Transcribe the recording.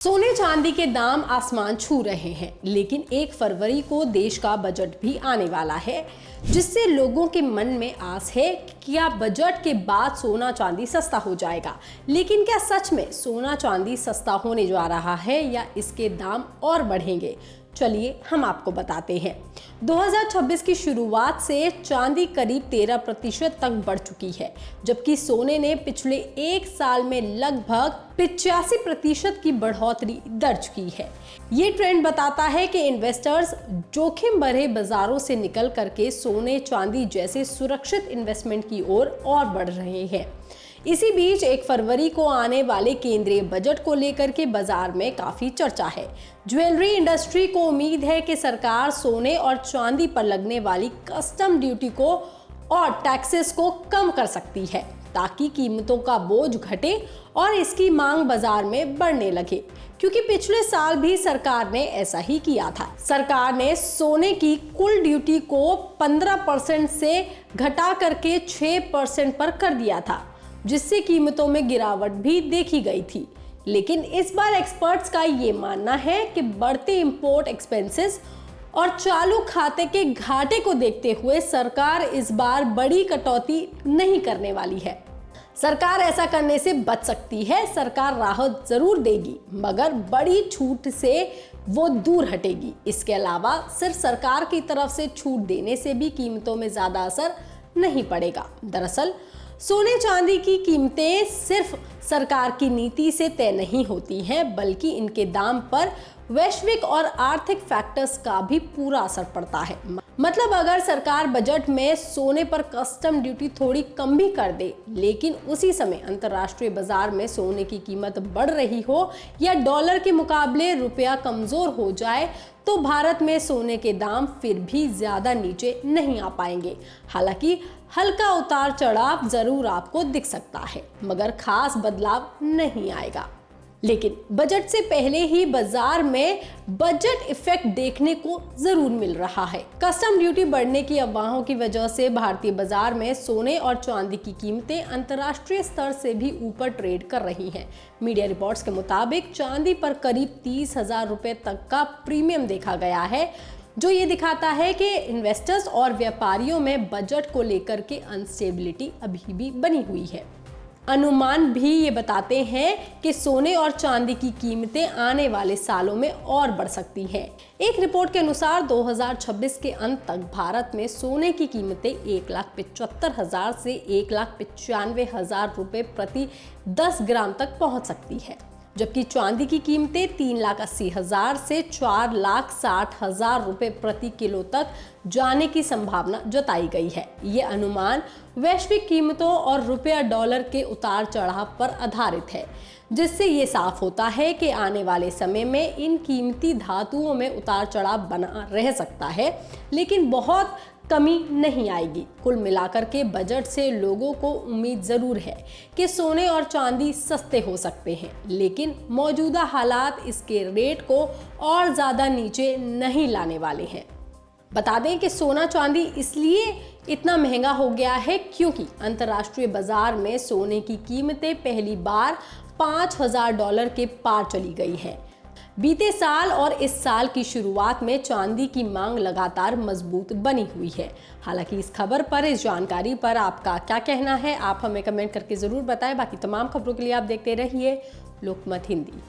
सोने चांदी के दाम आसमान छू रहे हैं, लेकिन 1 फरवरी को देश का बजट भी आने वाला है, जिससे लोगों के मन में आस है कि क्या बजट के बाद सोना चांदी सस्ता हो जाएगा। लेकिन क्या सच में सोना चांदी सस्ता होने जा रहा है या इसके दाम और बढ़ेंगे? चलिए हम आपको बताते हैं। 2026 की शुरुआत से चांदी करीब 13% तक बढ़ चुकी है, जबकि सोने ने पिछले 1 साल में लगभग 85% की बढ़ोतरी दर्ज की है। ये ट्रेंड बताता है कि इन्वेस्टर्स जोखिम भरे बाजारों से निकल करके सोने चांदी जैसे सुरक्षित इन्वेस्टमेंट की ओर और बढ़ रहे हैं। इसी बीच 1 फरवरी को आने वाले केंद्रीय बजट को लेकर के बाजार में काफी चर्चा है। ज्वेलरी इंडस्ट्री को उम्मीद है कि सरकार सोने और चांदी पर लगने वाली कस्टम ड्यूटी को और टैक्सेस को कम कर सकती है, ताकि कीमतों का बोझ घटे और इसकी मांग बाजार में बढ़ने लगे, क्योंकि पिछले साल भी सरकार ने ऐसा ही किया था। सरकार ने सोने की कुल ड्यूटी को 15% से घटा करके 6% पर कर दिया था, जिससे कीमतों में गिरावट भी देखी गई थी। लेकिन इस बार एक्सपर्ट्स का ये मानना है कि बढ़ते इंपोर्ट एक्सपेंसेस और चालू खाते के घाटे को देखते हुए सरकार इस बार बड़ी कटौती नहीं करने वाली है। सरकार ऐसा करने से बच सकती है। सरकार राहत जरूर देगी, मगर बड़ी छूट से वो दूर हटेगी। इसके अलावा सिर्फ सरकार की तरफ से छूट देने से भी कीमतों में ज्यादा असर नहीं पड़ेगा। दरअसल सोने चांदी की कीमतें सिर्फ सरकार की नीति से तय नहीं होती हैं, बल्कि इनके दाम पर वैश्विक और आर्थिक फैक्टर्स का भी पूरा असर पड़ता है। मतलब अगर सरकार बजट में सोने पर कस्टम ड्यूटी थोड़ी कम भी कर दे, लेकिन उसी समय अंतर्राष्ट्रीय बाजार में सोने की कीमत बढ़ रही हो या डॉलर के मुकाबले रुपया कमजोर हो जाए, तो भारत में सोने के दाम फिर भी ज्यादा नीचे नहीं आ पाएंगे। हालांकि हल्का उतार चढ़ाव जरूर आपको दिख सकता है, मगर खास बदलाव नहीं आएगा। लेकिन बजट से पहले ही बाजार में बजट इफेक्ट देखने को जरूर मिल रहा है। कस्टम ड्यूटी बढ़ने की अफवाहों की वजह से भारतीय बाजार में सोने और चांदी की कीमतें अंतर्राष्ट्रीय स्तर से भी ऊपर ट्रेड कर रही हैं। मीडिया रिपोर्ट्स के मुताबिक चांदी पर करीब 30,000 रुपए तक का प्रीमियम देखा गया है, जो ये दिखाता है कि इन्वेस्टर्स और व्यापारियों में बजट को लेकर के अनस्टेबिलिटी अभी भी बनी हुई है। अनुमान भी ये बताते हैं कि सोने और चांदी की कीमतें आने वाले सालों में और बढ़ सकती हैं। एक रिपोर्ट के अनुसार 2026 के अंत तक भारत में सोने की कीमतें 1,75,000 से 1,95,000 रुपए प्रति 10 ग्राम तक पहुंच सकती है, जबकि चांदी की कीमतें 3,80,000 से 4,60,000 रुपए प्रति किलो तक जाने की संभावना जताई गई है। ये अनुमान वैश्विक कीमतों और रुपया डॉलर के उतार चढ़ाव पर आधारित है, जिससे ये साफ होता है कि आने वाले समय में इन कीमती धातुओं में उतार चढ़ाव बना रह सकता है, लेकिन बहुत कमी नहीं आएगी। कुल मिलाकर के बजट से लोगों को उम्मीद जरूर है कि सोने और चांदी सस्ते हो सकते हैं, लेकिन मौजूदा हालात इसके रेट को और ज्यादा नीचे नहीं लाने वाले हैं। बता दें कि सोना चांदी इसलिए इतना महंगा हो गया है क्योंकि अंतर्राष्ट्रीय बाजार में सोने की कीमतें पहली बार $5,000 के पार चली गई है। बीते साल और इस साल की शुरुआत में चांदी की मांग लगातार मजबूत बनी हुई है। हालांकि इस खबर पर, इस जानकारी पर आपका क्या कहना है, आप हमें कमेंट करके जरूर बताएं। बाकी तमाम खबरों के लिए आप देखते रहिए लोकमत हिंदी।